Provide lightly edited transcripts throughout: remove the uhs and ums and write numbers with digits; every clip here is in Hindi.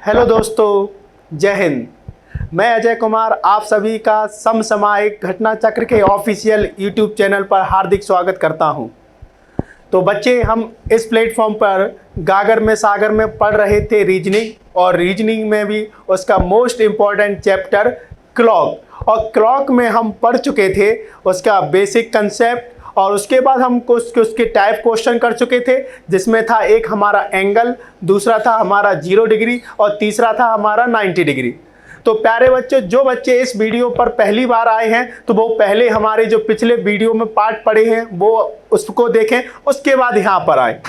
हेलो दोस्तों, जय हिंद। मैं अजय कुमार आप सभी का समसामयिक घटना चक्र के ऑफिशियल यूट्यूब चैनल पर हार्दिक स्वागत करता हूं। तो बच्चे, हम इस प्लेटफॉर्म पर गागर में सागर में पढ़ रहे थे रीजनिंग, और रीजनिंग में भी उसका मोस्ट इम्पॉर्टेंट चैप्टर क्लॉक, और क्लॉक में हम पढ़ चुके थे उसका बेसिक कंसेप्ट, और उसके बाद हम कुछ उसके टाइप क्वेश्चन कर चुके थे, जिसमें था एक हमारा एंगल, दूसरा था हमारा 0 डिग्री और तीसरा था हमारा 90 डिग्री। तो प्यारे बच्चे, जो बच्चे इस वीडियो पर पहली बार आए हैं तो वो पहले हमारे जो पिछले वीडियो में पार्ट पढ़े हैं वो उसको देखें, उसके बाद यहाँ पर आए।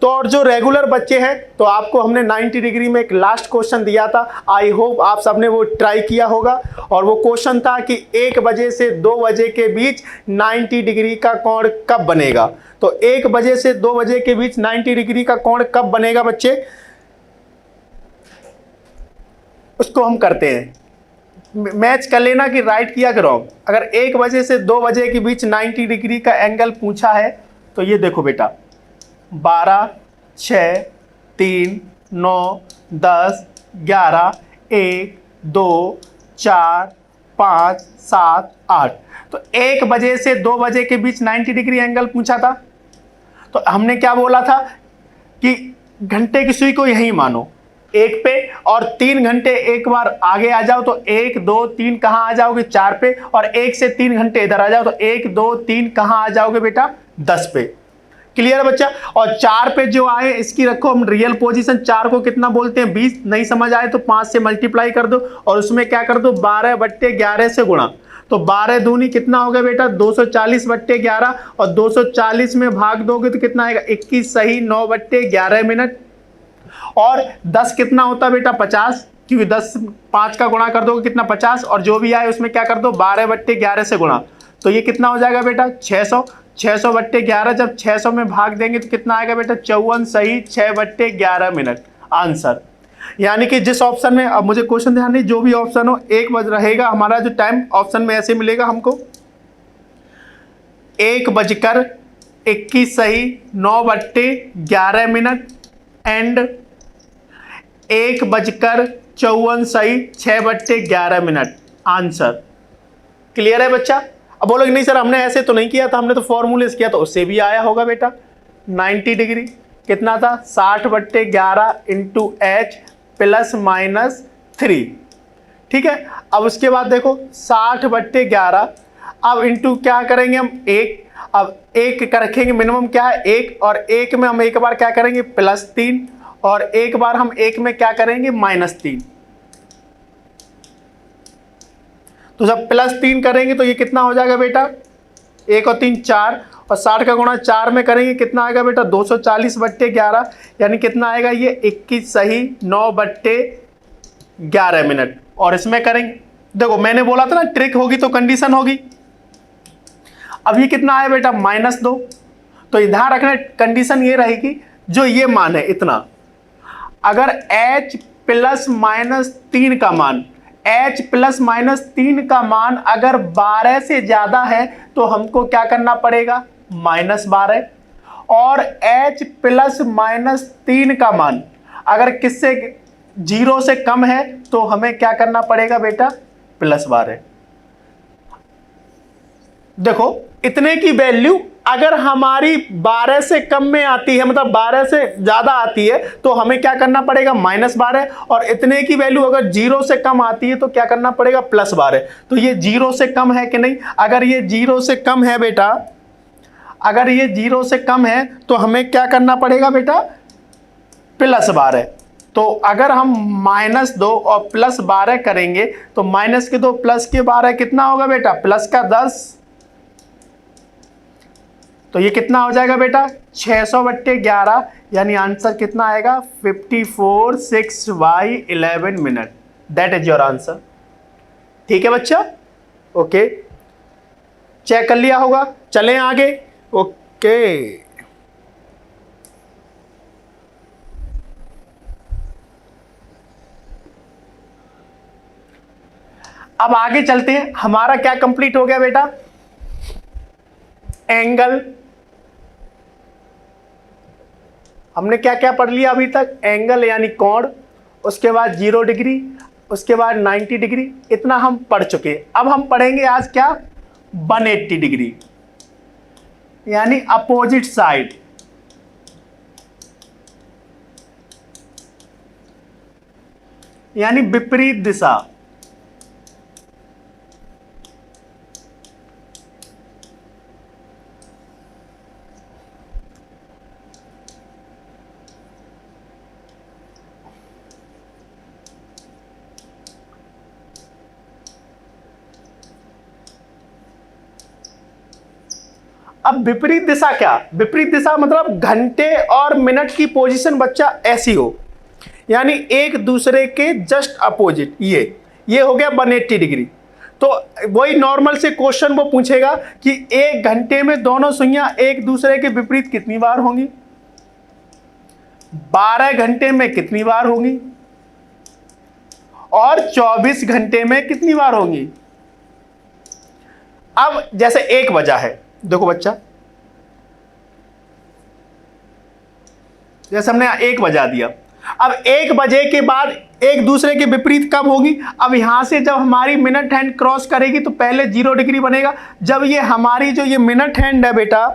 तो और जो रेगुलर बच्चे हैं तो आपको हमने 90 डिग्री में एक लास्ट क्वेश्चन दिया था। आई होप आप सबने वो ट्राई किया होगा, और वो क्वेश्चन था कि 1 बजे से 2 बजे के बीच 90 डिग्री का कोण कब बनेगा। तो 1 बजे से 2 बजे के बीच 90 डिग्री का कोण कब बनेगा बच्चे, उसको हम करते हैं। मैच कर लेना कि राइट किया कि रॉन्ग। अगर 1 बजे से 2 बजे के बीच 90 डिग्री का एंगल पूछा है तो ये देखो बेटा, 12, 6, 3, 9, 10, 11, 1, 2, 4, 5, 7, 8। तो 1 बजे से 2 बजे के बीच 90 डिग्री एंगल पूछा था। तो हमने क्या बोला था कि घंटे की सुई को यही मानो 1 पे, और 3 घंटे एक बार आगे आ जाओ तो 1, 2, 3 कहाँ आ जाओगे 4 पे, और 1 से 3 घंटे इधर आ जाओ तो 1, 2, 3 कहाँ आ जाओगे बेटा 10 पे। क्लियर है बच्चा। और 4 पे जो आए इसकी रखो हम रियल पोजीशन। 4 को कितना बोलते हैं 20। नहीं समझ आए तो 5 से मल्टीप्लाई कर दो, और उसमें क्या कर दो 12/11 से गुणा। तो 12 दूनी कितना हो गया बेटा 240/11, और 240 में भाग दोगे तो कितना आएगा 21 सही 9/11 मिनट। और 10 कितना होता है बेटा 50, क्योंकि 10 5 का गुणा कर दोगे कितना 50, और जो भी आए उसमें क्या कर दो 12/11 से गुणा। तो ये कितना हो जाएगा बेटा 600। 600/11 जब 600 में भाग देंगे तो कितना आएगा बेटा 54 सही 6/11 मिनट आंसर। यानी कि जिस ऑप्शन में, अब मुझे क्वेश्चन ध्यान नहीं, जो भी ऑप्शन हो 1 बज रहेगा हमारा जो टाइम ऑप्शन में ऐसे मिलेगा हमको 1:21 सही 9/11 मिनट एंड 1:54 सही 6/11 मिनट आंसर। क्लियर है बच्चा। अब बोलोगे नहीं सर हमने ऐसे तो नहीं किया था, हमने तो फॉर्मूले से किया, तो उससे भी आया होगा बेटा। 90 डिग्री कितना था 60/11 इंटू एच प्लस माइनस 3। ठीक है। अब उसके बाद देखो 60/11, अब इंटू क्या करेंगे हम 1। अब 1 का रखेंगे मिनिमम क्या है 1, और 1 में हम एक बार क्या करेंगे +3, और एक बार हम 1 में क्या करेंगे -3। तो जब +3 करेंगे तो ये कितना हो जाएगा बेटा 1 और 3 4, और 60 का गुणा 4 में करेंगे कितना आएगा बेटा 240/11, यानी कितना आएगा ये 21 सही 9/11 मिनट। और इसमें करेंगे, देखो मैंने बोला था ना ट्रिक होगी तो कंडीशन होगी। अब ये कितना आया बेटा -2, तो ध्यान रखना कंडीशन ये रहेगी जो ये मान है इतना। अगर h ±3 का मान, h ±3 का मान अगर 12 से ज्यादा है तो हमको क्या करना पड़ेगा -12, और h ±3 का मान अगर किससे 0 से कम है तो हमें क्या करना पड़ेगा बेटा +12। देखो इतने की वैल्यू अगर हमारी 12 से कम में आती है, मतलब 12 से ज्यादा आती है तो हमें क्या करना पड़ेगा -12, और इतने की वैल्यू अगर 0 से कम आती है तो क्या करना पड़ेगा +12। तो ये 0 से कम है कि नहीं, अगर ये 0 से कम है बेटा, अगर ये 0 से कम है तो हमें क्या करना पड़ेगा बेटा +12। तो अगर हम -2 और +12 करेंगे तो -2 प्लस के 12 कितना होगा बेटा +10। तो ये कितना हो जाएगा बेटा 600/11, यानी आंसर कितना आएगा 54/6/11 minute. That is your answer. ठीक है बच्चा, ओके चेक कर लिया होगा। चलें आगे। ओके अब आगे चलते हैं। हमारा क्या कंप्लीट हो गया बेटा एंगल, हमने क्या क्या पढ़ लिया अभी तक एंगल यानी कोण, उसके बाद 0 डिग्री, उसके बाद 90 डिग्री, इतना हम पढ़ चुके। अब हम पढ़ेंगे आज क्या, 180 डिग्री, यानी अपोजिट साइड। यानी विपरीत दिशा। अब विपरीत दिशा क्या, विपरीत दिशा मतलब घंटे और मिनट की पोजीशन बच्चा ऐसी हो, यानी एक दूसरे के जस्ट अपोजिट। ये हो गया 180 डिग्री। तो वही नॉर्मल से क्वेश्चन वो पूछेगा कि एक घंटे में दोनों सुइयां एक दूसरे के विपरीत कितनी बार होंगी, 12 घंटे में कितनी बार होंगी, और 24 घंटे में कितनी बार होंगी। अब जैसे 1 बजा है, देखो बच्चा, जैसे हमने 1 बजा दिया, अब 1 बजे के बाद एक दूसरे के विपरीत कब होगी। अब यहां से जब हमारी मिनट हैंड क्रॉस करेगी तो पहले 0 डिग्री बनेगा। जब ये हमारी जो ये मिनट हैंड है बेटा,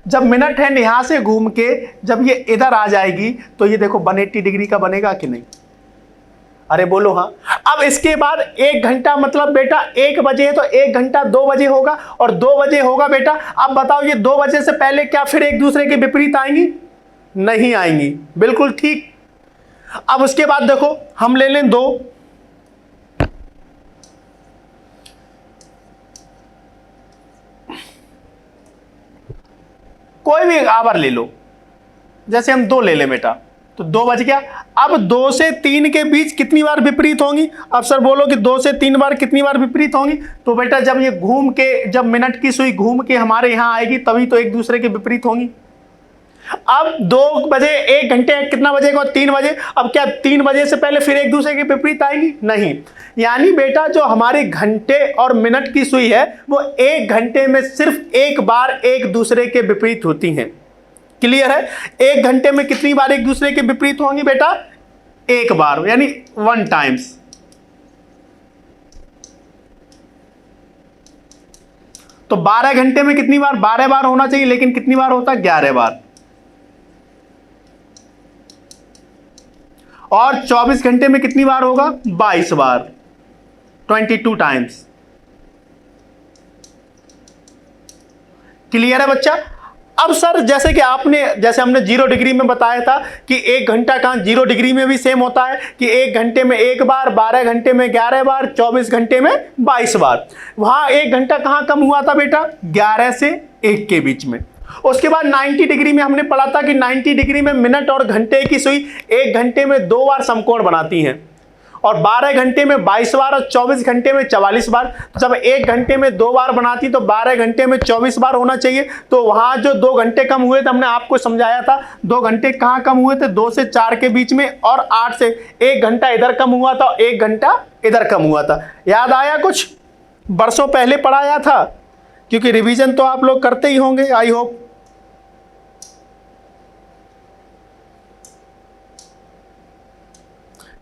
जब मिनट हैंड यहां से घूम के जब ये इधर आ जाएगी तो ये देखो 180 डिग्री का बनेगा कि नहीं, अरे बोलो हाँ। अब इसके बाद 1 घंटा मतलब बेटा 1 बजे है तो 1 घंटा 2 बजे होगा, और 2 बजे होगा बेटा। अब बताओ ये 2 बजे से पहले क्या फिर एक दूसरे के विपरीत आएंगी, नहीं आएंगी, बिल्कुल ठीक। अब उसके बाद देखो हम ले लें 2, कोई भी आवर ले लो, जैसे हम 2 ले लें बेटा, तो 2 बज गया। अब 2 से 3 के बीच कितनी बार विपरीत होंगी, अब सर बोलो कि 2 से 3 बार कितनी बार विपरीत होंगी। तो बेटा जब ये घूम के, जब मिनट की सुई घूम के हमारे यहां आएगी तभी तो एक दूसरे के विपरीत होंगी। अब 2 बजे 1 घंटे कितना बजेगा, 3 बजे। अब क्या 3 बजे से पहले फिर एक दूसरे के विपरीत आएगी, नहीं। यानी बेटा जो हमारी घंटे और मिनट की सुई है वो 1 घंटे में सिर्फ एक बार एक दूसरे के विपरीत होती हैं। क्लियर है। 1 घंटे में कितनी बार एक दूसरे के विपरीत होंगी बेटा, 1 बार, यानी 1 टाइम्स। तो 12 घंटे में कितनी बार, 12 बार होना चाहिए, लेकिन कितनी बार होता है, 11 बार। और 24 घंटे में कितनी बार होगा, 22 बार, 22 टाइम्स। क्लियर है बच्चा। अब सर जैसे कि आपने, जैसे हमने 0 डिग्री में बताया था कि 1 घंटा कहाँ, 0 डिग्री में भी सेम होता है कि 1 घंटे में 1 बार, 12 घंटे में 11 बार, 24 घंटे में 22 बार। वहां 1 घंटा कहाँ कम हुआ था बेटा, 11 से 1 के बीच में। उसके बाद 90 डिग्री में हमने पढ़ा था कि 90 डिग्री में मिनट और घंटे की सुई 1 घंटे में 2 बार समकोण बनाती हैं, और 12 घंटे में 22 बार, और 24 घंटे में 44 बार। तो जब 1 घंटे में 2 बार बनाती तो 12 घंटे में 24 बार होना चाहिए। तो वहां जो 2 घंटे कम हुए थे, हमने आपको समझाया था 2 घंटे कहां कम हुए थे, 2 से 4 के बीच में, और 8 से 1 घंटा इधर कम हुआ था, 1 घंटा इधर कम हुआ था। याद आया, कुछ बरसों पहले पढ़ाया था, क्योंकि रिवीजन तो आप लोग करते ही होंगे, आई होप।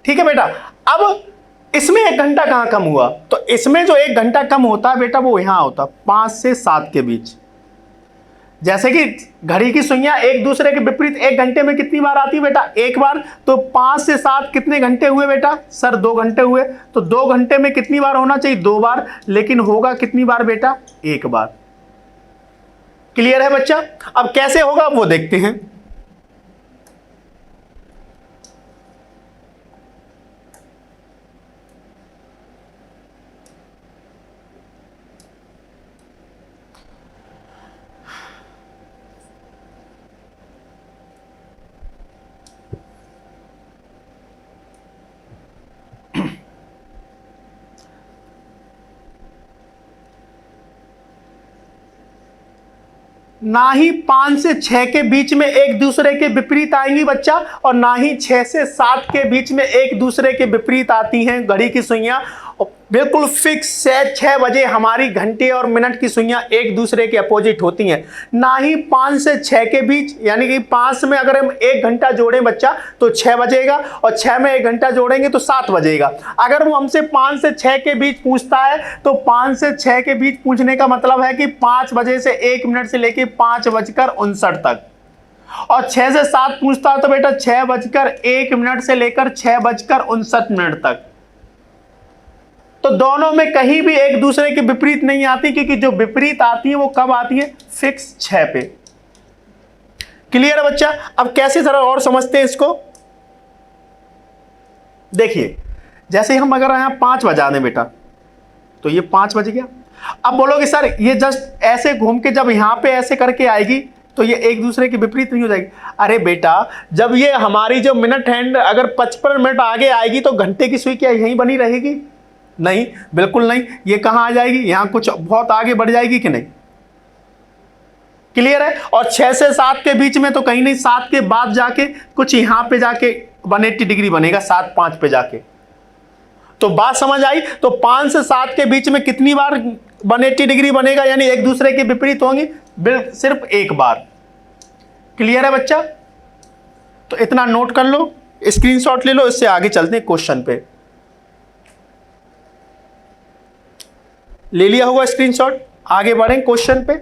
ठीक है बेटा। अब इसमें 1 घंटा कहां कम हुआ, तो इसमें जो 1 घंटा कम होता है बेटा वो यहां होता है 5 से 7 के बीच। जैसे कि घड़ी की सुइयां एक दूसरे के विपरीत 1 घंटे में कितनी बार आती है बेटा, 1 बार। तो 5 से 7 कितने घंटे हुए बेटा, सर 2 घंटे हुए। तो 2 घंटे में कितनी बार होना चाहिए, 2 बार, लेकिन होगा कितनी बार बेटा, 1 बार। क्लियर है बच्चा। अब कैसे होगा वो देखते हैं। ना ही 5 से 6 के बीच में एक दूसरे के विपरीत आएंगी बच्चा, और ना ही 6 से 7 के बीच में एक दूसरे के विपरीत आती हैं घड़ी की सुइयां। बिल्कुल फिक्स है, 6 बजे हमारी घंटे और मिनट की सुइयां एक दूसरे के अपोजिट होती हैं, ना ही 5 से 6 के बीच। यानी कि 5 में अगर हम 1 घंटा जोड़ें बच्चा तो 6 बजेगा, और 6 में 1 घंटा जोड़ेंगे तो 7 बजेगा। अगर वो हमसे 5 से 6 के बीच पूछता है तो 5 से 6 के बीच पूछने का मतलब है कि 5 बजे से 1 मिनट से लेके 5:59 तक, और 6 से 7 पूछता है तो बेटा 6:01 से लेकर 6:59 तक। तो दोनों में कहीं भी एक दूसरे के विपरीत नहीं आती, क्योंकि जो विपरीत आती है वो कब आती है? फिक्स 6 पे। क्लियर है बच्चा? अब कैसे जरा और समझते हैं इसको। देखिए, जैसे हम अगर यहां 5 बजा दें बेटा, तो ये 5 बज गया। अब बोलोगे सर ये जस्ट ऐसे घूम के जब यहां पे ऐसे करके आएगी तो ये एक दूसरे के विपरीत नहीं हो जाएगी? अरे बेटा, जब ये हमारी जो मिनट हैंड अगर 55 मिनट आगे आएगी तो घंटे की सुई क्या यहीं बनी रहेगी? नहीं, बिल्कुल नहीं। ये कहां आ जाएगी? यहां कुछ बहुत आगे बढ़ जाएगी कि नहीं? क्लियर है? और 6 से 7 के बीच में तो कहीं नहीं, 7 के बाद जाके कुछ यहां पे जाके 180 डिग्री बनेगा, 7 5 पे जाके। तो बात समझ आई? तो 5 से 7 के बीच में कितनी बार 180 डिग्री बनेगा, यानी एक दूसरे के विपरीत होंगी? सिर्फ एक बार। क्लियर है बच्चा? तो इतना नोट कर लो, स्क्रीनशॉट ले लो, इससे आगे चलते हैं क्वेश्चन पे। ले लिया होगा स्क्रीनशॉट? आगे बढ़ें क्वेश्चन पे।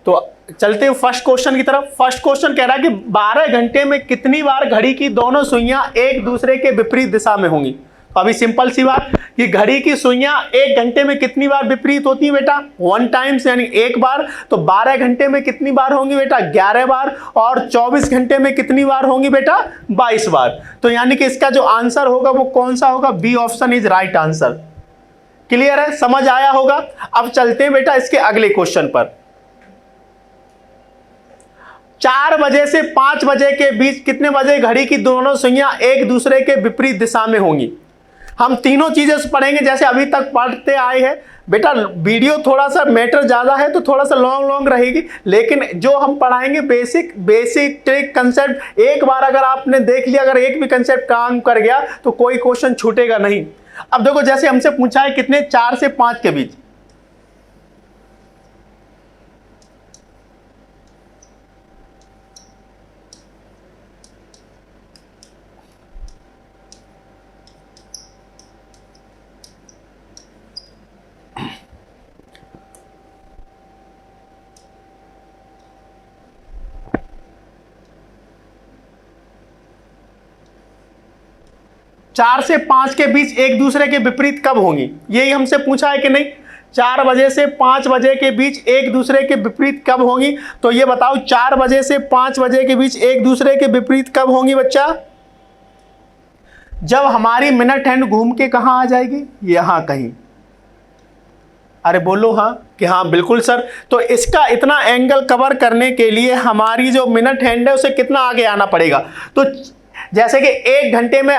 तो चलते हैं फर्स्ट क्वेश्चन की तरफ। फर्स्ट क्वेश्चन कह रहा है कि 12 घंटे में कितनी बार घड़ी की दोनों सुइयां एक दूसरे के विपरीत दिशा में होंगी? तो अभी सिंपल सी बात कि घड़ी की सुइयां 1 घंटे में कितनी बार विपरीत होती है बेटा? 1 टाइम्स, यानी एक बार। तो 12 घंटे में कितनी बार होंगी बेटा? 11 बार। और 24 घंटे में कितनी बार होंगी बेटा? 22 बार। तो यानी कि इसका जो आंसर होगा वो कौन सा होगा? B option is right answer. Clear है? समझ आया होगा? अब चलते हैं बेटा इसके अगले क्वेश्चन पर। 4 बजे से 5 बजे के बीच कितने बजे घड़ी की दोनों सुइयां एक दूसरे के विपरीत दिशा में होंगी? हम तीनों चीजें पढ़ेंगे जैसे अभी तक पढ़ते आए हैं। बेटा वीडियो थोड़ा सा मैटर ज्यादा है तो थोड़ा सा लॉन्ग रहेगी, लेकिन जो हम पढ़ाएंगे बेसिक ट्रिक कंसेप्ट, एक बार अगर आपने देख लिया, अगर एक भी कंसेप्ट काम कर गया तो कोई क्वेश्चन छूटेगा नहीं। अब देखो, जैसे हमसे पूछा है कितने? 4 से 5 के बीच। चार से 5 के बीच एक दूसरे के विपरीत कब होंगी? यही हमसे पूछा है कि नहीं? 4 बजे से 5 बजे के बीच एक दूसरे के विपरीत कब होंगी? तो ये बताओ, 4 बजे से 5 बजे के बीच एक दूसरे के विपरीत कब होंगी बच्चा? जब हमारी मिनट हैंड घूम के कहां आ जाएगी? यहां कहीं। अरे बोलो हाँ कि हाँ बिल्कुल सर। तो इसका इतना एंगल कवर करने के लिए हमारी जो मिनट हैंड है उसे कितना आगे आना पड़ेगा? तो जैसे कि 1 घंटे में,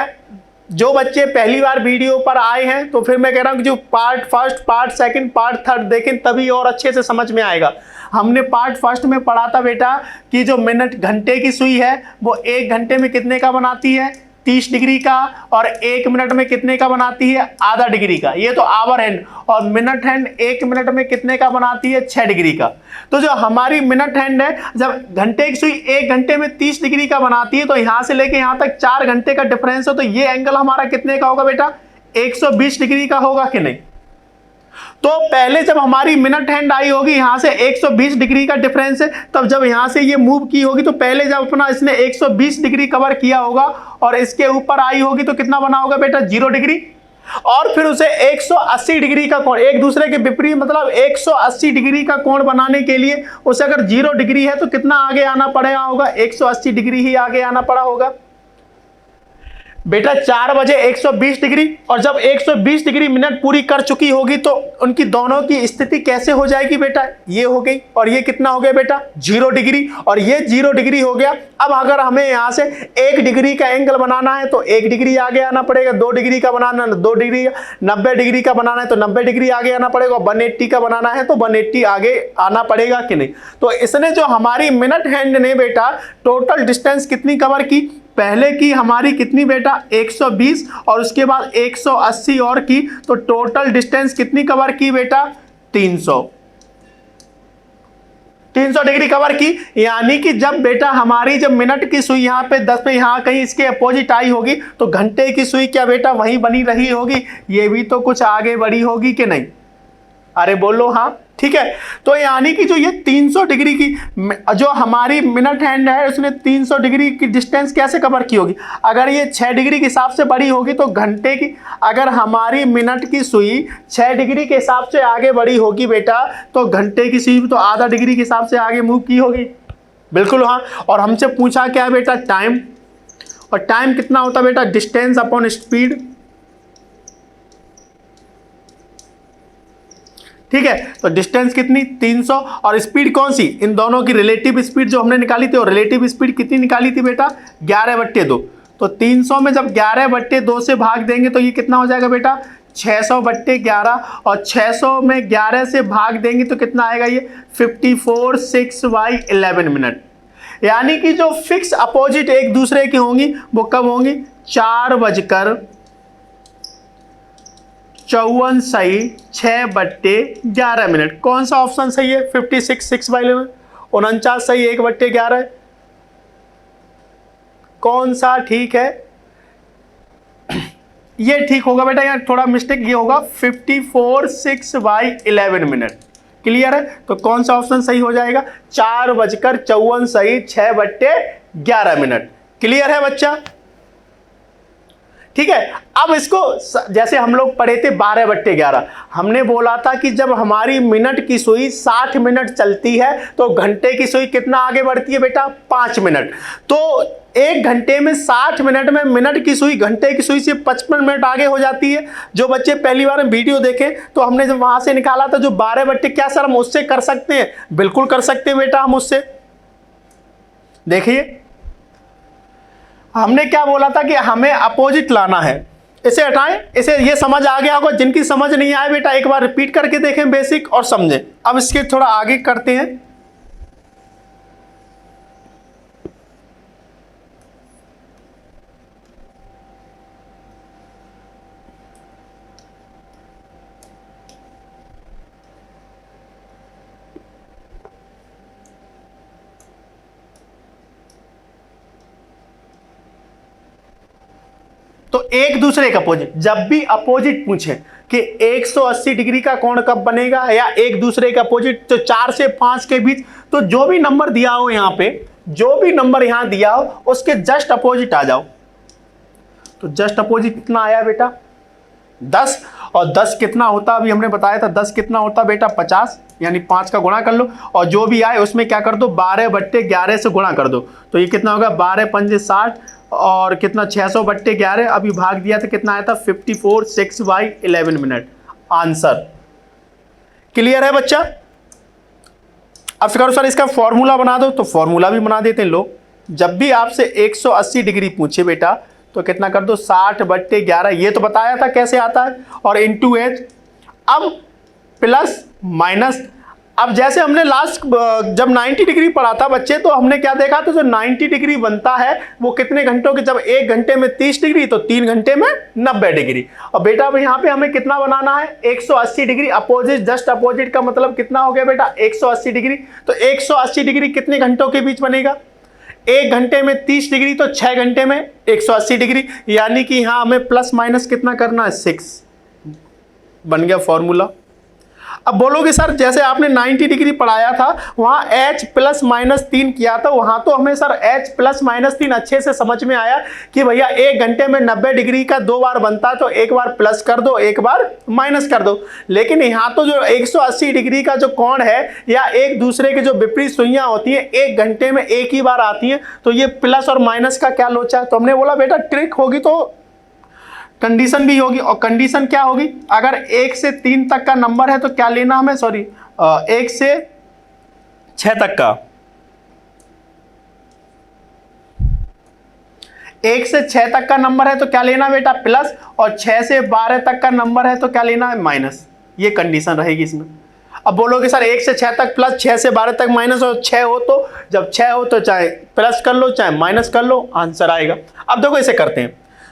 जो बच्चे पहली बार वीडियो पर आए हैं तो फिर मैं कह रहा हूं कि जो part first, part second, part third देखें तभी और अच्छे से समझ में आएगा। हमने पार्ट फर्स्ट में पढ़ा था बेटा कि जो घंटे की सुई है वो 1 घंटे में कितने का बनाती है? 30 डिग्री का, और 1 मिनट में कितने का बनाती है? आधा डिग्री का। ये तो आवर हैंड। और मिनट हैंड 1 मिनट में कितने का बनाती है? 6 डिग्री का। तो जो हमारी मिनट हैंड है, जब घंटे की सुई 1 घंटे में 30 डिग्री का बनाती है तो यहां से लेके यहां तक 4 घंटे का डिफरेंस है। तो ये एंगल हमारा कितने का होगा बेटा? 120 डिग्री का होगा कि नहीं? तो पहले जब हमारी मिनट हैंड आई होगी, यहां से 120 डिग्री का डिफरेंस है, तब जब यहां से ये मूव की होगी तो पहले जब अपना इसने 120 डिग्री कवर किया होगा और इसके ऊपर आई होगी तो कितना बना होगा बेटा? 0 डिग्री। और फिर उसे 180 डिग्री का कोण, एक दूसरे के विपरीत मतलब 180 डिग्री का कोण बनाने के लिए उसे अगर 0 डिग्री है तो कितना आगे आना पड़ेगा होगा? 180 डिग्री ही आगे आना पड़ा होगा बेटा। 4 बजे 120 डिग्री, और जब 120 डिग्री मिनट पूरी कर चुकी होगी तो उनकी दोनों की स्थिति कैसे हो जाएगी बेटा? ये हो गई, और ये कितना हो गया बेटा? 0 डिग्री, और ये 0 डिग्री हो गया। अब अगर हमें यहां से 1 डिग्री का एंगल बनाना है तो 1 डिग्री आगे आना पड़ेगा, 2 डिग्री का बनाना है 2 डिग्री, 90 डिग्री का बनाना है तो 90 डिग्री आगे आना पड़ेगा, 180 का बनाना है तो 180 आगे आना पड़ेगा कि नहीं? तो इसने जो हमारी मिनट हैंड ने बेटा टोटल डिस्टेंस कितनी कवर की? पहले की हमारी कितनी बेटा 120 और उसके बाद 180 और की, तो टोटल डिस्टेंस कितनी कवर की बेटा 300 डिग्री कवर की। यानी कि जब बेटा हमारी जब मिनट की सुई यहाँ पे 10 पे यहाँ कहीं इसके अपोजिट आई होगी तो घंटे की सुई क्या बेटा वहीं बनी रही होगी, ये भी तो कुछ आगे बढ़ी होगी कि नहीं, अरे बोलो हाँ, ठीक है। तो यानी कि जो ये 300 डिग्री की जो हमारी मिनट हैंड है उसने 300 डिग्री की डिस्टेंस कैसे कवर की होगी। अगर ये 6 डिग्री के हिसाब से बढ़ी होगी तो घंटे की, अगर हमारी मिनट की सुई 6 डिग्री के हिसाब से आगे बढ़ी होगी बेटा, तो घंटे की सुई तो आधा डिग्री के हिसाब से आगे मूव की होगी, बिल्कुल हाँ। और हमसे पूछा क्या है बेटा टाइम, और टाइम कितना होता है बेटा डिस्टेंस अपॉन स्पीड, ठीक है। तो डिस्टेंस कितनी 300 और स्पीड कौन सी, इन दोनों की रिलेटिव स्पीड जो हमने निकाली थी, और रिलेटिव स्पीड कितनी निकाली थी बेटा 11/2। तो 300 में जब 11/2 से भाग देंगे तो ये कितना हो जाएगा बेटा 600/11, और 600 में 11 से भाग देंगे तो कितना आएगा ये 54/6/11 मिनट। यानी कि जो फिक्स अपोजिट एक दूसरे की होंगी वो कब होंगी 4:54 सही 6/11 मिनट। कौन सा ऑप्शन सही है 56/6/11, 49 सही 1/11, कौन सा ठीक है, ये ठीक होगा बेटा, यहाँ थोड़ा मिस्टेक ये होगा 54/6/11 मिनट। क्लियर है, तो कौन सा ऑप्शन सही हो जाएगा 4:54 सही 6/11 मिनट। क्लियर है बच्चा, ठीक है। अब इसको जैसे हम लोग पढ़े थे 12/11, हमने बोला था कि जब हमारी मिनट की सुई 60 मिनट चलती है तो घंटे की सुई कितना आगे बढ़ती है बेटा 5 मिनट। तो एक घंटे में 60 मिनट में मिनट की सुई घंटे की सुई से 55 मिनट आगे हो जाती है। जो बच्चे पहली बार वीडियो देखें तो हमने जब वहां से निकाला था जो 12/, क्या सर हम उससे कर सकते हैं, बिल्कुल कर सकते हैं बेटा हम उससे। देखिए हमने क्या बोला था कि हमें अपोजिट लाना है, इसे हटाएं, इसे ये समझ आ गया होगा। जिनकी समझ नहीं आए बेटा एक बार रिपीट करके देखें बेसिक और समझें। अब इसके थोड़ा आगे करते हैं। तो एक दूसरे का अपोजिट, जब भी अपोजिट पूछे कि 180 डिग्री का कोण कब बनेगा या एक दूसरे का अपोजिट, तो 4 से 5 के बीच, तो जो भी नंबर दिया हो यहाँ पे, जो भी नंबर यहाँ दिया हो उसके जस्ट अपोजिट आ जाओ। तो जस्ट अपोजिट कितना आया बेटा 10, और 10 कितना होता अभी हमने बताया था 10 कितना होता बेटा 50, यानी 5 का गुणा कर लो और जो भी आए उसमें क्या कर दो 12/11 से गुणा कर दो। तो ये कितना होगा 12×5 60 और कितना 600/11, अभी भाग दिया था कितना आया था 54/6/11 मिनट आंसर। क्लियर है बच्चा। अब फिर सर इसका फॉर्मूला बना दो, तो फॉर्मूला भी बना देते हैं लोग। जब भी आपसे 180 डिग्री पूछे बेटा तो कितना कर दो 60/11, ये तो बताया था कैसे आता है, और इंटू एच। अब प्लस माइनस, अब जैसे हमने लास्ट जब 90 डिग्री पढ़ा था बच्चे तो हमने क्या देखा था, जो 90 डिग्री बनता है वो कितने घंटों के, जब 1 घंटे में 30 डिग्री तो 3 घंटे में 90 डिग्री। और बेटा अब यहाँ पे हमें कितना बनाना है 180 डिग्री अपोजिट, जस्ट अपोजिट का मतलब कितना हो गया बेटा 180 डिग्री। तो 180 डिग्री कितने घंटों के बीच बनेगा, 1 घंटे में 30 डिग्री तो 6 घंटे में 180 डिग्री, यानी कि यहाँ हमें प्लस माइनस कितना करना है 6, बन गया फॉर्मूला। अब बोलोगे सर जैसे आपने 90 डिग्री पढ़ाया था वहां h +-3 किया था, वहां तो हमें सर h +-3 अच्छे से समझ में आया कि भैया 1 घंटे में 90 डिग्री का 2 बार बनता है, तो एक बार प्लस कर दो एक बार माइनस कर दो। लेकिन यहाँ तो जो 180 डिग्री का जो कोण है या एक दूसरे के जो विपरीत सुइयां होती है 1 घंटे में एक ही बार आती है, तो ये प्लस और माइनस का क्या लोचा है। तो हमने बोला बेटा ट्रिक होगी तो कंडीशन भी होगी, और कंडीशन क्या होगी, अगर 1 से 3 तक का नंबर है तो क्या लेना हमें, सॉरी 1 से 6 तक का, 1 से 6 तक का नंबर है तो क्या लेना बेटा प्लस, और 6 से 12 तक का नंबर है तो क्या लेना है माइनस। ये कंडीशन रहेगी इसमें। अब बोलोगे सर 1 से 6 तक प्लस, 6 से 12 तक माइनस और 6 हो तो, जब 6 हो तो चाहे प्लस कर लो चाहे माइनस कर लो, आंसर आएगा। अब देखो इसे करते हैं।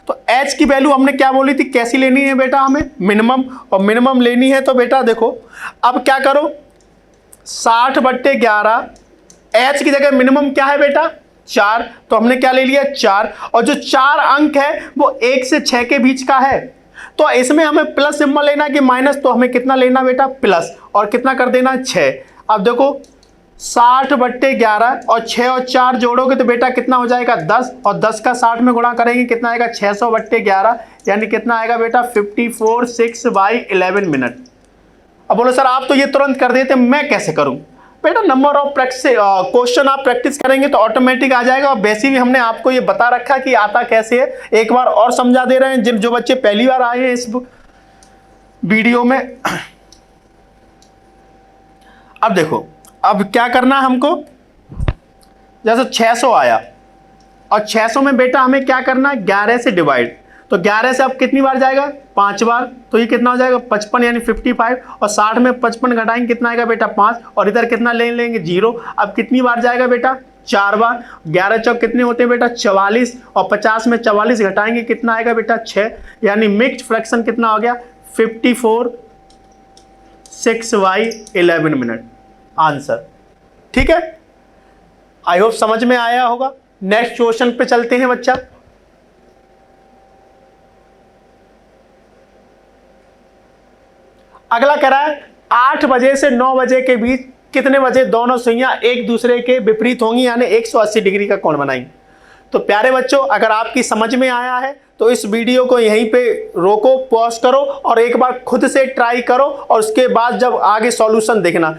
तो h की वैल्यू हमने क्या बोली थी, कैसी लेनी है बेटा, हमें मिनिमम, और मिनिमम लेनी है तो बेटा देखो अब क्या करो, 60/11, h की जगह मिनिमम क्या है बेटा 4, तो हमने क्या ले लिया 4, और जो 4 अंक है वो 1 से 6 के बीच का है, तो इसमें हमें प्लस सिंबल लेना कि माइनस, तो हमें कितना लेना बेटा प्लस, और कितना कर देना 6। अब देखो 60/11 और 6 और 4 जोड़ोगे तो बेटा कितना हो जाएगा 10, और 10 का 60 में गुणा करेंगे कितना आएगा 600/11, यानी कितना आएगा बेटा 54/6/11 मिनट। अब बोलो सर आप तो ये तुरंत कर देते, मैं कैसे करूं बेटा, नंबर ऑफ प्रैक्टिस क्वेश्चन आप प्रैक्टिस करेंगे तो ऑटोमेटिक आ जाएगा, और वैसे भी हमने आपको ये बता रखा कि आता कैसे है, एक बार और समझा दे रहे हैं जो बच्चे पहली बार आए हैं इस वीडियो में। अब देखो अब क्या करना है हमको, जैसे 600 आया और 600 में बेटा हमें क्या करना है 11 से डिवाइड, तो 11 से अब कितनी बार जाएगा 5 बार, तो ये कितना हो जाएगा 55 यानी 55, और 60 में 55 घटाएंगे कितना आएगा बेटा 5, और इधर कितना ले लेंगे 0। अब कितनी बार जाएगा बेटा 4 बार, 11 चौक कितने होते हैं बेटा 44, और 50 में 44 घटाएंगे कितना आएगा बेटा 6, यानी मिक्स्ड फ्रैक्शन कितना हो गया 54/6/11 मिनट, आंसर। ठीक है, आई होप समझ में आया होगा। नेक्स्ट क्वेश्चन पे चलते हैं बच्चा। अगला कह रहा है 8 बजे से 9 बजे के बीच कितने बजे दोनों सुइयां एक दूसरे के विपरीत होंगी, यानी 180 डिग्री का कोण बनाएंगी। तो प्यारे बच्चों अगर आपकी समझ में आया है तो इस वीडियो को यहीं पे रोको, पॉज करो और एक बार खुद से ट्राई करो, और उसके बाद जब आगे सॉल्यूशन देखना।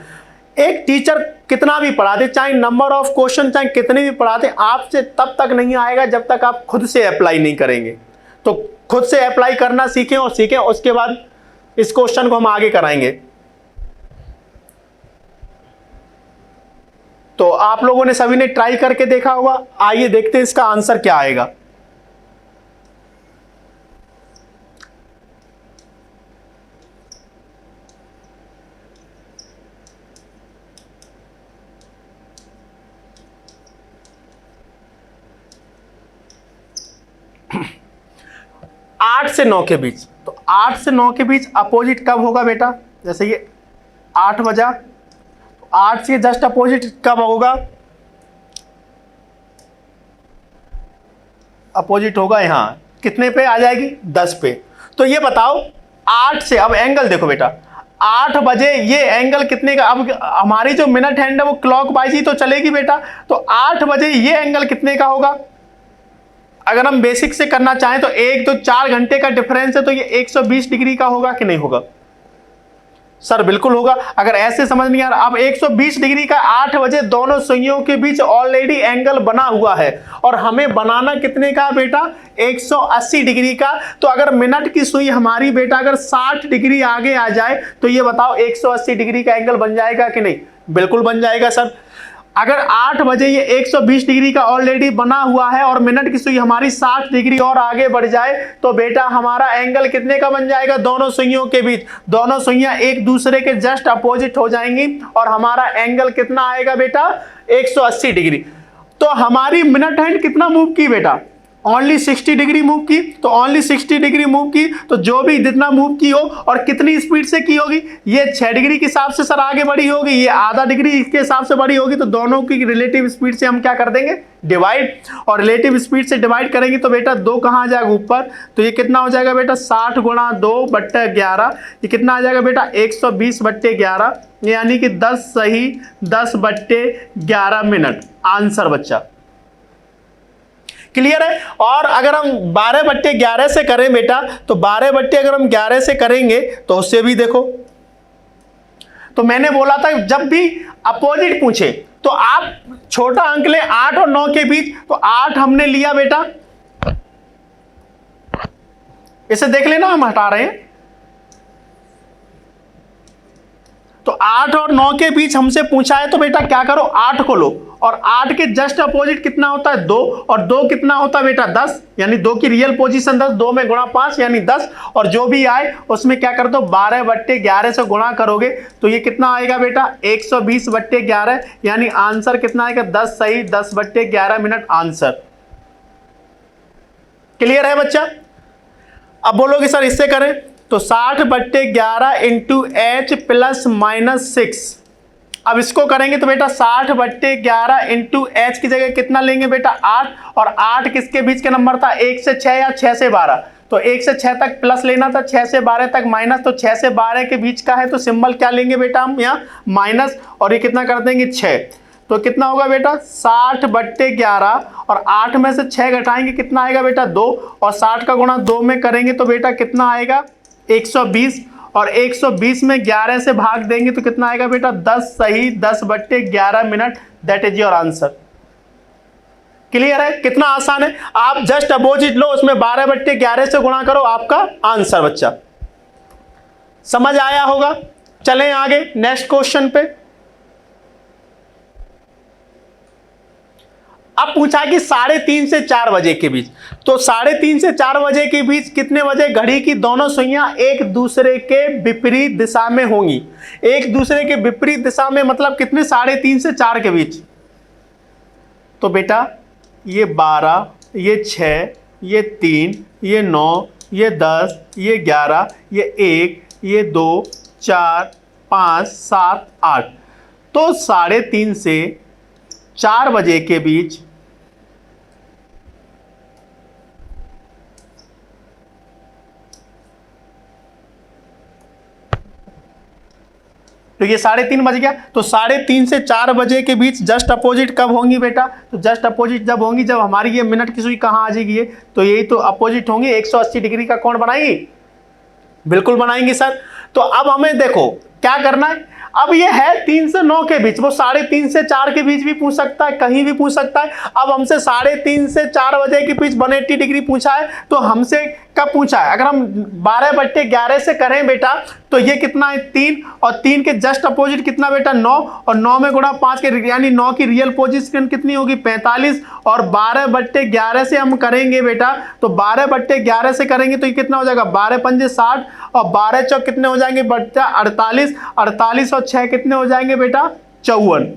एक टीचर कितना भी पढ़ा दे, चाहे नंबर ऑफ क्वेश्चन चाहे कितने भी पढ़ा दे, आपसे तब तक नहीं आएगा जब तक आप खुद से अप्लाई नहीं करेंगे। तो खुद से अप्लाई करना सीखें, और सीखें उसके बाद इस क्वेश्चन को हम आगे कराएंगे। तो आप लोगों ने सभी ने ट्राई करके देखा होगा, आइए देखते हैं इसका आंसर क्या आएगा। आठ से 9 के बीच, तो 8 से 9 के बीच अपोजिट कब होगा बेटा, जैसे ये 8 बजा, तो 8 से जस्ट अपोजिट कब होगा, अपोजिट होगा यहाँ कितने पे आ जाएगी 10 पे। तो ये बताओ 8 से, अब एंगल देखो बेटा 8 बजे ये एंगल कितने का, अब हमारी जो मिनट हैंड है वो क्लॉक वाइज ही तो चलेगी बेटा, तो 8 बजे ये एंगल कितने का होगा। अगर हम बेसिक से करना चाहें तो 1 तो 4 घंटे का डिफरेंस है, तो ये 120 डिग्री का होगा कि नहीं होगा सर, बिल्कुल होगा। अगर ऐसे समझ नहीं आ रहा, अब 120 डिग्री का 8 बजे दोनों सुइयों के बीच ऑलरेडी एंगल बना हुआ है, और हमें बनाना कितने का बेटा 180 डिग्री का। तो अगर मिनट की सुई हमारी बेटा अगर 60 डिग्री आगे आ जाए तो ये बताओ 180 डिग्री का एंगल बन जाएगा कि नहीं, बिल्कुल बन जाएगा सर। अगर 8 बजे ये 120 डिग्री का ऑलरेडी बना हुआ है और मिनट की सुई हमारी 60 डिग्री और आगे बढ़ जाए तो बेटा हमारा एंगल कितने का बन जाएगा, दोनों सुइयों के बीच, दोनों सुइयां एक दूसरे के जस्ट अपोजिट हो जाएंगी और हमारा एंगल कितना आएगा बेटा 180 डिग्री। तो हमारी मिनट हैंड कितना मूव की बेटा, ओनली 60 डिग्री मूव की, तो ओनली 60 डिग्री मूव की, तो जो भी जितना मूव की हो और कितनी स्पीड से की होगी, ये 6 डिग्री के हिसाब से सर आगे बढ़ी होगी, ये आधा डिग्री के हिसाब से बढ़ी होगी, तो दोनों की रिलेटिव स्पीड से हम क्या कर देंगे डिवाइड, और रिलेटिव स्पीड से डिवाइड करेंगे तो बेटा 2 कहाँ आ जाएगा ऊपर, तो ये कितना हो जाएगा बेटा 60 गुणा 2/11, ये कितना आ जाएगा बेटा 120/11, यानी कि 10 सही 10/11 मिनट, आंसर बच्चा। क्लियर है। और अगर हम 12/11 से करें बेटा, तो 12/11 से करेंगे तो उससे भी देखो, तो मैंने बोला था जब भी अपोजिट पूछे तो आप छोटा अंक ले 8 और 9 के बीच, तो 8 हमने लिया बेटा, इसे देख लेना हम हटा रहे हैं, तो 8 और 9 के बीच हमसे पूछा है तो बेटा क्या करो 8 को लो और 8 के जस्ट अपोजिट कितना होता है 2, और 2 कितना होता है बेटा 10, यानी 2 की रियल पोजीशन 10, 2 में गुणा 5 यानी 10, और जो भी आए उसमें क्या कर दो 12/11 से गुणा करोगे तो ये कितना आएगा बेटा 120/11, यानी आंसर कितना आएगा 10 सही 10/11 मिनट आंसर। क्लियर है बच्चा? अब बोलोगे सर इससे करें तो 60/11 इंटू एच प्लस माइनस 6। अब इसको करेंगे तो बेटा 60/11 इंटू एच की जगह कितना लेंगे बेटा 8, और 8 किसके बीच के नंबर था 1 से 6 या 6 से 12, तो 1 से 6 तक प्लस लेना था, 6 से 12 तक माइनस, तो 6 से 12 के बीच का है तो सिंबल क्या लेंगे बेटा हम यहाँ माइनस, और ये कितना कर देंगे 6, तो कितना होगा बेटा 60/11, और 8 में से 6 घटाएंगे कितना आएगा बेटा 2, और 60 का गुणा 2 में करेंगे तो बेटा कितना आएगा 120, और 120 में 11 से भाग देंगे तो कितना आएगा बेटा 10 सही 10/11 minute, that is your answer. Clear है? कितना आसान है, आप जस्ट अपोजिट लो उसमें 12/11 से गुणा करो आपका आंसर बच्चा। समझ आया होगा? चलें आगे नेक्स्ट क्वेश्चन पे। अब पूछा कि 3:30 से 4 बजे के बीच, तो 3:30 से 4 बजे के बीच कितने बजे घड़ी की दोनों सुइयां एक दूसरे के विपरीत दिशा में होंगी। एक दूसरे के विपरीत दिशा में मतलब कितने 3:30 से 4 के बीच, तो बेटा ये 12, ये 6, ये 3, ये 9, ये 10, ये 11, ये 1, ये 2, 4, 5, 7, 8, तो 3:30 से 4 बजे के बीच तो ये 3:30 बज गया, तो 3:30 से 4 बजे के बीच जस्ट अपोजिट कब होंगी बेटा, तो जस्ट अपोजिट जब होंगी जब हमारी ये मिनट की सुई कहाँ आ जाएगी, तो यही तो अपोजिट होंगी, 180 डिग्री का कोण बनाएंगी, बिल्कुल बनाएंगे सर। तो अब हमें देखो क्या करना है, अब ये है 3 से 9 के बीच, वो 3:30 से 4 के बीच भी पूछ सकता है, कहीं भी पूछ सकता है। अब हमसे 3:30 से 4 बजे के बीच 180 डिग्री पूछा है, तो हमसे कब पूछा है, अगर हम 12/11 से करें बेटा तो ये कितना है 3, और 3 के जस्ट अपोजिट कितना बेटा 9, और 9 में गुणा 5 के यानी 9 की रियल पोजीशन कितनी होगी 45, और 12/11 से हम करेंगे बेटा तो 12/11 से करेंगे तो ये कितना हो जाएगा 12×5 = 60, और 12 चौक कितने हो जाएंगे बच्चा 48, 48 और 6 कितने हो जाएंगे बेटा 54,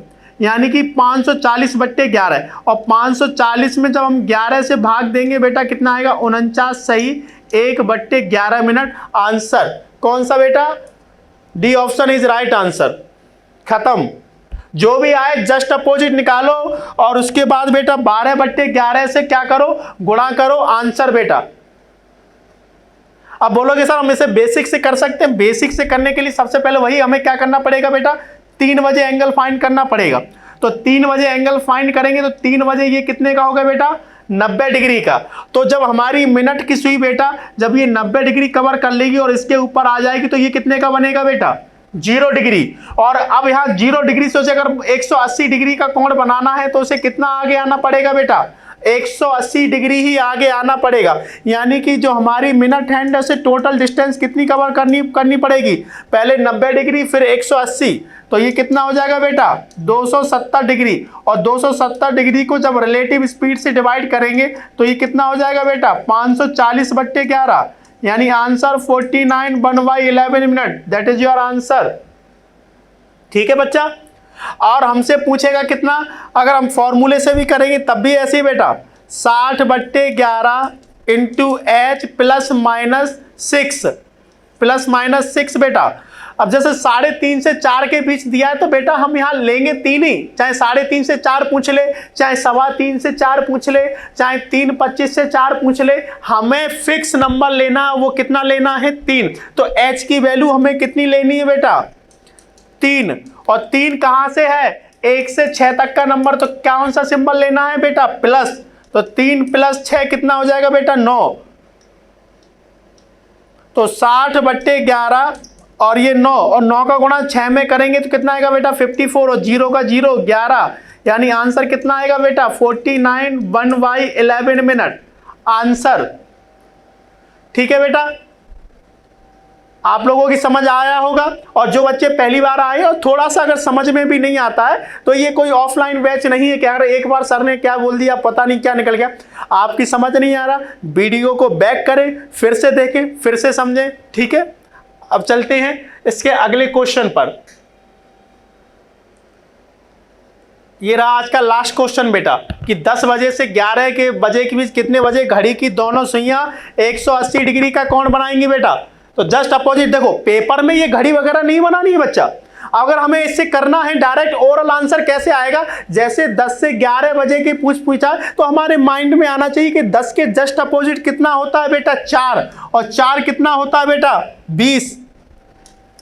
यानी कि 540/11, और 540 में जब हम 11 से भाग देंगे बेटा कितना आएगा 49 सही 1/11 मिनट आंसर। कौन सा बेटा, D option is right answer. खत्म, जो भी आए जस्ट अपोजिट निकालो और उसके बाद बेटा 12/11 से क्या करो गुणा करो आंसर बेटा। अब बोलोगे सर हम इसे बेसिक से कर सकते हैं, बेसिक से करने के लिए सबसे पहले वही हमें क्या करना पड़ेगा बेटा 3 बजे एंगल फाइंड करना पड़ेगा। तो 3 बजे एंगल फाइंड करेंगे तो 3 बजे ये कितने का होगा बेटा 90 डिग्री का। तो जब हमारी मिनट की सुई बेटा जब ये 90 डिग्री कवर कर लेगी और इसके ऊपर आ जाएगी तो ये कितने का बनेगा बेटा 0 डिग्री। और अब यहाँ 0 डिग्री से उसे अगर 180 डिग्री का कोण बनाना है तो उसे कितना आगे आना पड़ेगा बेटा 180 डिग्री ही आगे आना पड़ेगा। यानी कि जो हमारी मिनट हैंड है उसे टोटल डिस्टेंस कितनी कवर करनी पड़ेगी, पहले 90 डिग्री फिर 180, तो ये कितना हो जाएगा बेटा 270 डिग्री। और 270 डिग्री को जब रिलेटिव स्पीड से डिवाइड करेंगे तो ये कितना हो जाएगा बेटा 540/11, यानी answer 49 1/11 minute, that is your answer. ठीक है बच्चा। और हमसे पूछेगा कितना, अगर हम फॉर्मूले से भी करेंगे तब भी ऐसे ही बेटा 60/11 इंटू एच प्लस माइनस 6 बेटा। अब जैसे 3:30 से 4 के बीच दिया है तो बेटा हम यहाँ लेंगे 3 ही, चाहे 3:30 से 4 पूछ ले, चाहे 3:15 से 4 पूछ ले, चाहे 3:25 से 4 पूछ ले, हमें फिक्स नंबर लेना है। वो कितना लेना है 3। तो एच की वैल्यू हमें कितनी लेनी है बेटा 3। और 3 कहां से है 1 से 6 तक का नंबर, तो कौन सा सिंबल लेना है बेटा प्लस। तो 3 + 6 कितना हो जाएगा बेटा 9। तो 60/11 और ये 9 और 9 का गुणा 6 में करेंगे तो कितना आएगा बेटा 54 और 0 का 0 11, यानी आंसर कितना आएगा बेटा 49 1/11 मिनट आंसर। ठीक है बेटा। आप लोगों की समझ आया होगा। और जो बच्चे पहली बार आए और थोड़ा सा अगर समझ में भी नहीं आता है तो ये कोई ऑफलाइन बैच नहीं है कि अगर एक बार सर ने क्या बोल दिया पता नहीं क्या निकल गया, आपकी समझ नहीं आ रहा, वीडियो को बैक करें, फिर से देखें, फिर से समझें, ठीक है। अब चलते हैं इसके अगले क्वेश्चन पर। ये रहा आज का लास्ट क्वेश्चन बेटा कि 10 बजे से 11 के बजे के बीच कितने बजे घड़ी की दोनों सुइयां 180 डिग्री का कोण बनाएंगी बेटा। तो जस्ट अपोजिट, देखो पेपर में ये घड़ी वगैरह नहीं बनानी है बच्चा। अगर हमें इससे करना है डायरेक्ट ओरल आंसर कैसे आएगा, जैसे 10 से 11 बजे की पूछा तो हमारे माइंड में आना चाहिए कि 10 के जस्ट अपोजिट कितना होता है बेटा 4, और 4 कितना होता है बेटा 20,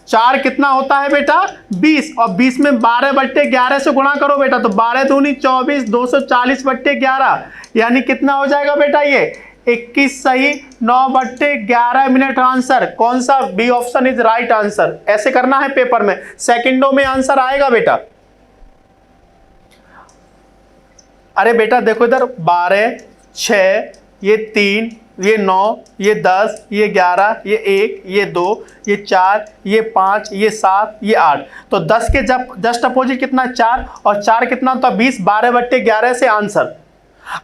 4 कितना होता है बेटा 20, और 20 में 12/11 से गुणा करो बेटा, तो 12 दूनी 24, 240/11 यानी कितना हो जाएगा बेटा ये 21 सही 9/11 मिनट आंसर। कौन सा, B option is right answer. ऐसे करना है पेपर में, सेकंडों में आंसर आएगा बेटा। अरे बेटा देखो इधर 12, 6, ये 3, ये 9, ये 10, ये 11, ये 1, ये 2, ये 4, ये 5, ये 7, ये 8। तो 10 के जस्ट अपोजिट कितना 4, और 4 कितना होता 20, 12/11 से आंसर।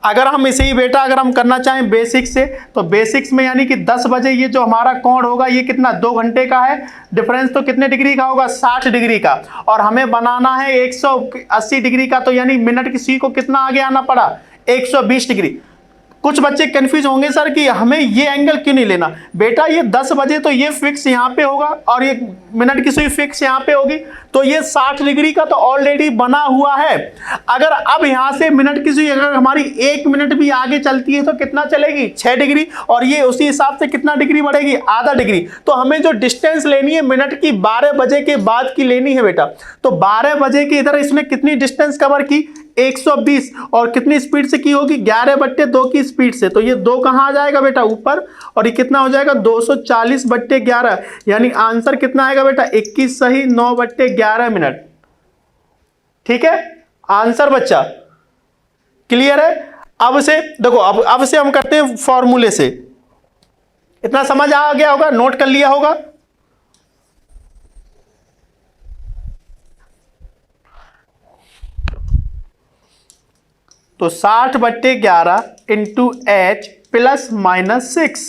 अगर हम इसे ही बेटा अगर हम करना चाहें बेसिक्स से, तो बेसिक्स में यानी कि 10 बजे ये जो हमारा कोण होगा ये कितना 2 घंटे का है, डिफरेंस तो कितने डिग्री का होगा 60 डिग्री का, और हमें बनाना है 180 डिग्री का, तो यानी मिनट की सी को कितना आगे आना पड़ा 120 डिग्री। कुछ बच्चे कंफ्यूज होंगे सर कि हमें ये एंगल क्यों नहीं लेना, बेटा ये 10 बजे तो ये फिक्स यहाँ पे होगा और ये मिनट की सुई फिक्स यहाँ पे होगी, तो ये 60 डिग्री का तो ऑलरेडी बना हुआ है। अगर अब यहाँ से मिनट की सुई अगर हमारी 1 मिनट भी आगे चलती है तो कितना चलेगी 6 डिग्री, और ये उसी हिसाब से कितना डिग्री बढ़ेगी आधा डिग्री। तो हमें जो डिस्टेंस लेनी है मिनट की 12 बजे के बाद की लेनी है बेटा। तो 12 बजे की इधर इसने कितनी डिस्टेंस कवर की 120, और कितनी स्पीड से की होगी 11/2 की स्पीड से, तो ये 2 कहाँ आ जाएगा बेटा ऊपर, और ये कितना हो जाएगा 240/11, यानी आंसर कितना आएगा बेटा 21 सही 9/11 मिनट। ठीक है आंसर बच्चा, क्लियर है। अब से देखो अब से हम करते हैं फॉर्मूले से। इतना समझ आ गया होगा, नोट कर लिया होगा। तो 60/11 इंटू एच प्लस माइनस 6,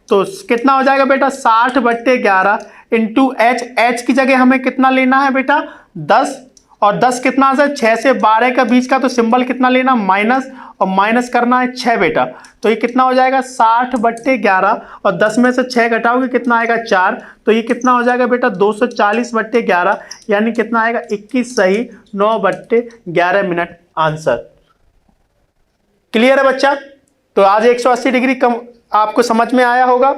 तो कितना हो जाएगा बेटा 60/11 इंटू एच। एच की जगह हमें कितना लेना है बेटा 10, और 10 कितना है 6 से 12 का बीच का, तो सिंबल कितना लेना माइनस, और माइनस करना है 6 बेटा। तो ये कितना हो जाएगा 60/11, और 10 में से 6 घटाओगे कितना आएगा 4, तो ये कितना हो जाएगा बेटा 240/11, यानी कितना आएगा 21 सही 9/11 मिनट आंसर। क्लियर है बच्चा। तो आज 180 डिग्री कम आपको समझ में आया होगा।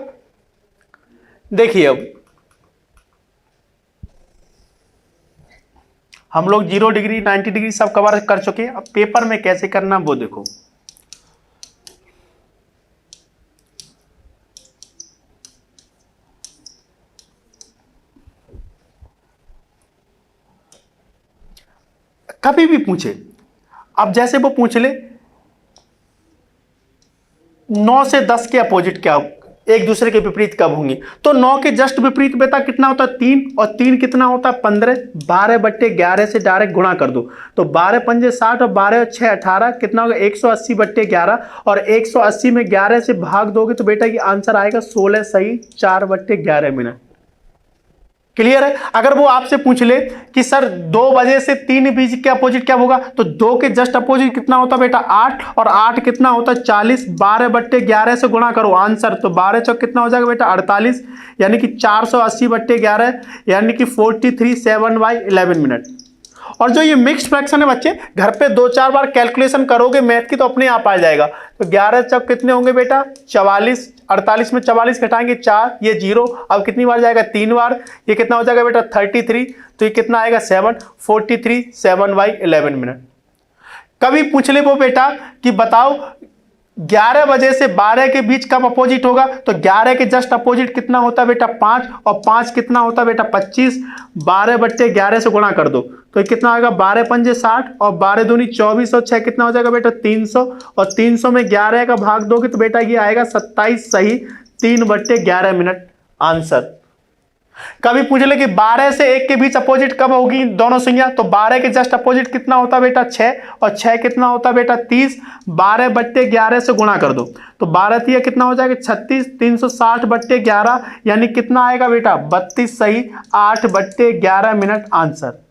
देखिए अब हम लोग 0 डिग्री 90 डिग्री सब कवर कर चुके हैं। अब पेपर में कैसे करना वो देखो। कभी भी पूछे, अब जैसे वो पूछ ले 9 से 10 के अपोजिट क्या एक दूसरे के विपरीत कब होंगी, तो 9 के जस्ट विपरीत बेटा कितना होता है 3, और 3 कितना होता है 15, 12/11 से डायरेक्ट गुणा कर दो, तो 12 पंजे 60 और 12 और 6 18, कितना होगा 180/11, और 180 में 11 से भाग दोगे तो बेटा ये आंसर आएगा 16 सही 4/11 मिनट। क्लियर है। अगर वो आपसे पूछ ले कि सर 2 बजे से 3 बीच के अपोजिट क्या होगा, तो 2 के जस्ट अपोजिट कितना होता बेटा 8, और 8 कितना होता 40, 12/11 से गुणा करो आंसर, तो 12 चौक कितना हो जाएगा बेटा 48, यानी कि 480/11, यानी कि 43/7/11 मिनट। और जो ये मिक्स्ड फ्रैक्शन है बच्चे, घर पे 2-4 बार कैलकुलेशन करोगे मैथ की तो अपने आप आ जाएगा। तो 11 चौक कितने होंगे बेटा 44, 48 में 44 घटाएंगे 4, ये 0, अब कितनी बार जाएगा 3 बार, ये कितना हो जाएगा बेटा 33, तो ये कितना आएगा 7, 43/7/11 मिनट। कभी पूछ ले वो बेटा कि बताओ 11 बजे से 12 के बीच कब अपोजिट होगा, तो 11 के जस्ट अपोजिट कितना होता है बेटा 5, और 5 कितना होता है बेटा 25, 12/11 से गुणा कर दो, तो कितना आएगा 12 पंजे 60, और 12 दूनी 24, और 6 कितना हो जाएगा बेटा 300, और 300 में 11 का भाग दोगे तो बेटा ये आएगा 27 सही 3/11 मिनट आंसर। कभी पूछ ले कि 12 से 1 के बीच अपोजिट कब होगी दोनों संख्या, तो 12 के जस्ट अपोजिट कितना होता बेटा 6, और 6 कितना होता बेटा 30, 12/11 से गुणा कर दो तो 12 तिया कितना हो जाएगा 36, 360/11 यानी कितना आएगा बेटा 32 सही, 8/11 मिनट आंसर।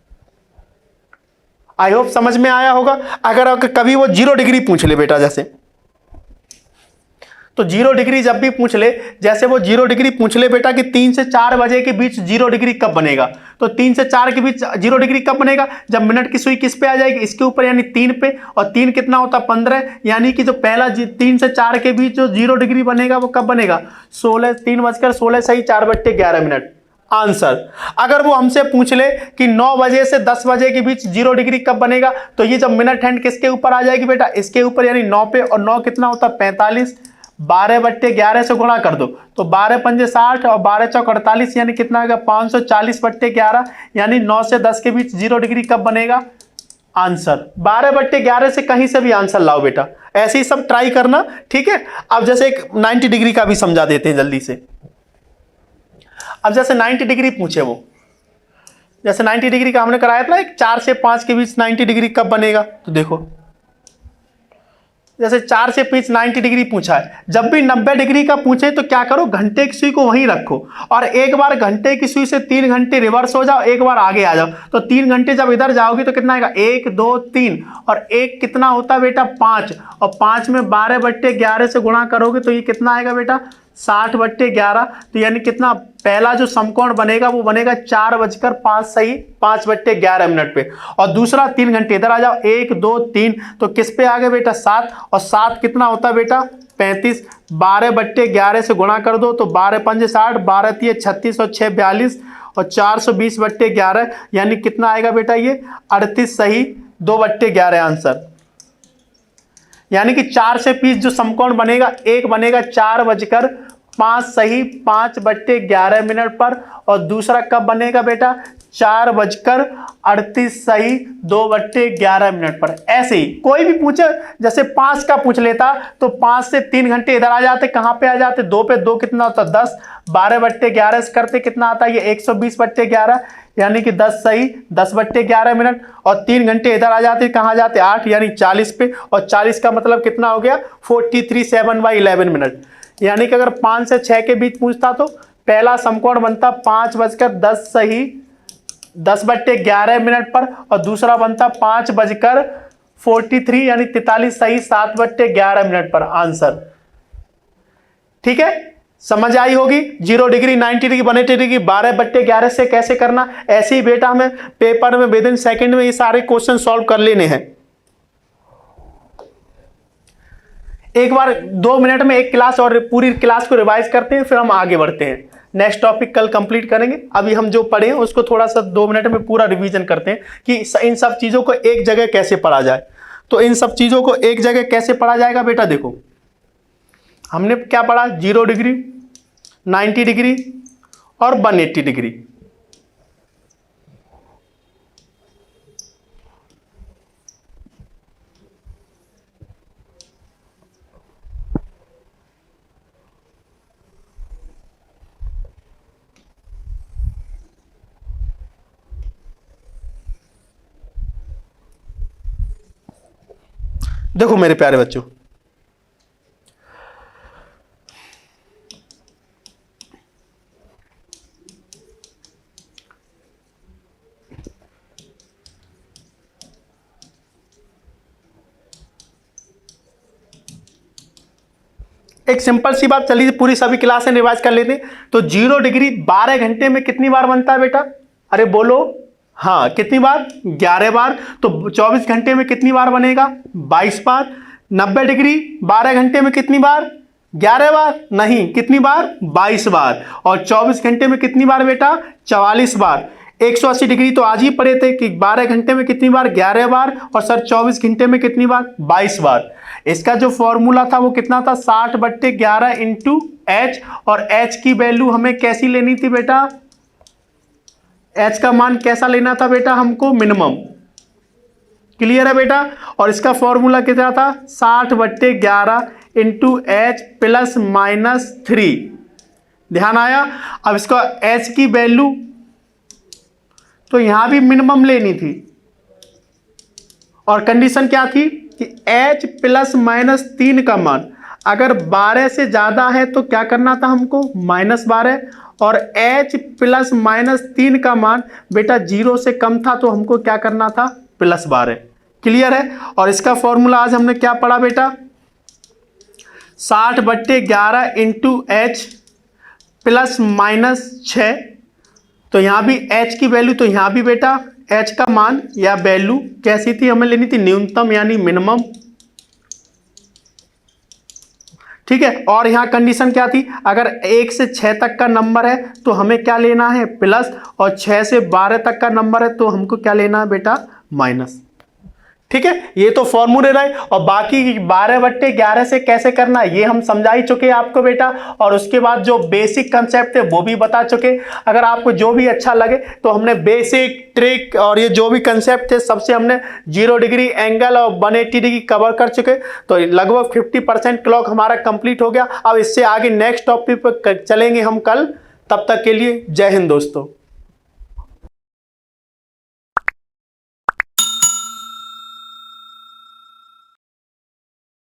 आई होप समझ में आया होगा। अगर कभी वो 0 डिग्री पूछ ले बेटा, जैसे तो 0 डिग्री जब भी पूछ ले, जैसे वो 0 डिग्री पूछ ले बेटा कि 3 से 4 बजे के बीच 0 डिग्री कब बनेगा, तो 3 से 4 के बीच 0 डिग्री कब बनेगा, जब मिनट की सुई किस पे आ जाएगी, इसके ऊपर यानी 3 पे, और 3 कितना होता 15, यानी कि जो पहला 3 से 4 के बीच जो 0 डिग्री बनेगा वो कब बनेगा 16, 3:16 सही, 4/11 मिनट आंसर। अगर वो हमसे पूछ ले कि 9 बजे से 10 बजे के बीच 0 डिग्री कब बनेगा, तो ये जब मिनट हैंड किसके ऊपर आ जाएगी बेटा, इसके ऊपर यानी 9 पे, और 9 कितना होता 45, 12/11 से गुणा कर दो तो 12×5 = 60 और 12×4 = 48 यानी कितना आएगा 540/11 यानी 9 से 10 के बीच 0 डिग्री कब बनेगा आंसर। 12/11 से कहीं से भी आंसर लाओ बेटा, ऐसे ही सब ट्राई करना, ठीक है। अब जैसे एक 90 डिग्री का भी समझा देते हैं जल्दी से। अब जैसे 90 डिग्री पूछे वो, जैसे 90 डिग्री का हमने कराया था ना, एक 4 से 5 के बीच 90 डिग्री कब बनेगा, तो देखो जैसे 4 से 5 90 डिग्री पूछा है, जब भी 90 डिग्री का पूछे तो क्या करो, घंटे की सुई को वहीं रखो और एक बार घंटे की सुई से 3 घंटे रिवर्स हो जाओ, एक बार आगे आ जाओ, तो 3 घंटे जब इधर जाओगी तो कितना आएगा 1 2 3 और 1 कितना होता बेटा 5, और 5 में 12/11 से गुणा करोगे तो ये कितना आएगा बेटा 60/11, तो यानी कितना पहला जो समकोण बनेगा वो बनेगा 4:05 सही, 5/11 मिनट पे, और दूसरा 3 घंटे इधर आ जाओ 1 2 3 तो किस पे आ गए बेटा 7, और 7 कितना होता बेटा 35, 12/11 से गुणा कर दो तो 12×5 = 60, 12×3 = 36 और 6 = 42 और 420/11 यानी कितना आएगा बेटा ये 38 सही, 2/11 आंसर। यानी कि 4 से 20 जो समकोण बनेगा, एक बनेगा 4:05 सही 5/11 मिनट पर, और दूसरा कब बनेगा बेटा 4:38 सही 2/11 मिनट पर। ऐसे ही कोई भी पूछे, जैसे 5 का पूछ लेता तो 5 से 3 घंटे इधर आ जाते, कहां पे आ जाते 2 पे, 2 कितना होता 10, 12/11 से करते कितना आता है ये 120/11 यानी कि 10 सही 10/11 मिनट, और 3 घंटे इधर आ जाते, कहां जाते 8 यानी 40 पे, और 40 का मतलब कितना हो गया 43/7/11 मिनट। यानी कि अगर 5 से 6 के बीच पूछता तो पहला समकोण बनता 5:10 सही 10/11 मिनट पर, और दूसरा बनता 5:43 यानी 43 सही 7/11 मिनट पर आंसर। ठीक है, समझ आई होगी। 0 डिग्री 90 डिग्री 180 डिग्री 12/11 से कैसे करना, ऐसे ही बेटा हमें पेपर में विद इन सेकेंड में ये सारे क्वेश्चन सॉल्व कर लेने हैं। एक बार 2 मिनट में एक क्लास और पूरी क्लास को रिवाइज करते हैं, फिर हम आगे बढ़ते हैं। नेक्स्ट टॉपिक कल कंप्लीट करेंगे। अभी हम जो पढ़े हैं उसको थोड़ा सा 2 मिनट में पूरा रिवीजन करते हैं कि इन सब चीजों को एक जगह कैसे पढ़ा जाए। तो इन सब चीजों को एक जगह कैसे पढ़ा जाएगा बेटा, देखो हमने क्या पढ़ा 0 डिग्री 90 डिग्री और 180 डिग्री। देखो मेरे प्यारे बच्चों, एक सिंपल सी बात, चलिए पूरी सभी क्लासें रिवाइज कर लेते हैं। तो 0 डिग्री 12 घंटे में कितनी बार बनता है बेटा, अरे बोलो, हाँ कितनी बार 11 बार। तो 24 घंटे में कितनी बार बनेगा 22 बार। 90 डिग्री 12 घंटे में कितनी बार 11 बार, नहीं कितनी बार 22 बार। और 24 घंटे में कितनी बार बेटा 44 बार। 180 डिग्री तो आज ही पढ़े थे कि 12 घंटे में कितनी बार 11 बार, और सर 24 घंटे में कितनी बार 22 बार। इसका जो फॉर्मूला था वो कितना था 60/11 इंटू एच, और एच की वैल्यू हमें कैसी लेनी थी बेटा, एच का मान कैसा लेना था बेटा हमको मिनिमम। क्लियर है बेटा। और इसका फॉर्मूला कितना था 60/11 इंटू एच प्लस माइनस 3, ध्यान आया। अब इसका h की वैल्यू तो यहां भी मिनिमम लेनी थी और कंडीशन क्या थी कि h प्लस माइनस 3 का मान अगर 12 से ज्यादा है तो क्या करना था हमको -12, और h प्लस माइनस 3 का मान बेटा 0 से कम था तो हमको क्या करना था +12। क्लियर है। और इसका फॉर्मूला आज हमने क्या पढ़ा बेटा, 60/11 इंटू h प्लस माइनस 6। तो यहां भी h की वैल्यू, तो यहां भी बेटा h का मान या वैल्यू कैसी थी, हमें लेनी थी न्यूनतम यानी मिनिमम। ठीक है। और यहां कंडीशन क्या थी, अगर 1 से 6 तक का नंबर है तो हमें क्या लेना है प्लस, और 6 से 12 तक का नंबर है तो हमको क्या लेना है बेटा माइनस। ठीक है, ये तो फॉर्मूले रहे। और बाकी 12/11 से कैसे करना है ये हम समझा ही चुके आपको बेटा, और उसके बाद जो बेसिक कंसेप्ट थे वो भी बता चुके। अगर आपको जो भी अच्छा लगे तो हमने बेसिक ट्रिक और ये जो भी कंसेप्ट थे सबसे हमने 0 डिग्री एंगल और 180 डिग्री कवर कर चुके। तो लगभग 50% क्लॉक हमारा कंप्लीट हो गया। अब इससे आगे नेक्स्ट टॉपिक पर चलेंगे हम कल। तब तक के लिए जय हिंद दोस्तों।